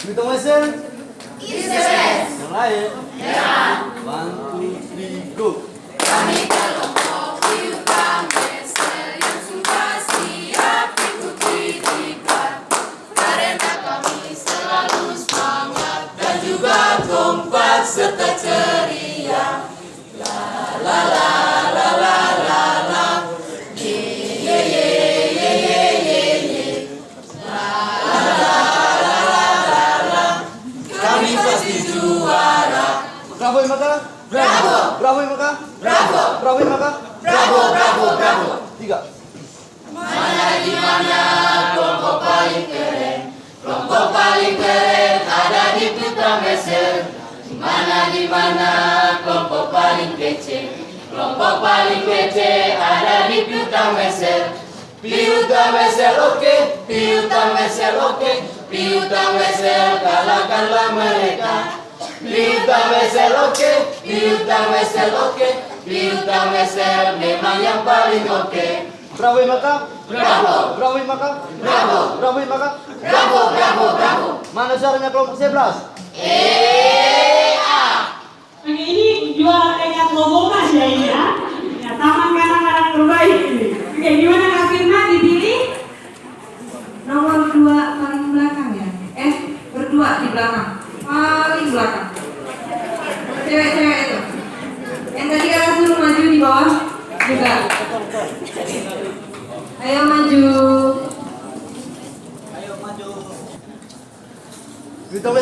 Hitung mesin. Istirahat. Yang lain. Ya. 1, 2, 3, go. Kami kelompok piutang Wesel yang sudah siap ikuti diklat. Karena kami selalu semangat dan juga kompak serta ceria. La la la la la la la. Ye ye ye ye ye ye ye. La la la la la la la. Kami pasti juara. Bravo Imaka. Bravo. Bravo Imaka. Bravo. Bravo Imaka. Bravo, bravo, bravo. 3. Mana di mana kelompok paling keren? Kelompok paling keren ada di Piutang Wesel. Di mana kelompok paling kece? Kelompok paling kece ada di Piutang Wesel. Piutang Wesel oke, Piutang Wesel oke, Piutang Wesel kalahkanlah mereka. Piutang Wesel oke, Piutang Wesel oke, Piutang Wesel memang yang paling oke. Bravo Imaka. Bravo. Bravo Imaka. Bravo. Bravo Imaka. Bravo, bravo, bravo. Mana suaranya kelompok 11? Yang ini juara tekad Lobongas ya ini ya. Ya taman kanak-kanak terbaik ini. Oke, gimana Kak Firman dipilih? Nomor 2 paling belakang ya? Berdua di belakang. Paling belakang. Cewek-cewek itu. Yang tadi kakak suruh maju di bawah juga. Ayo maju. Hitung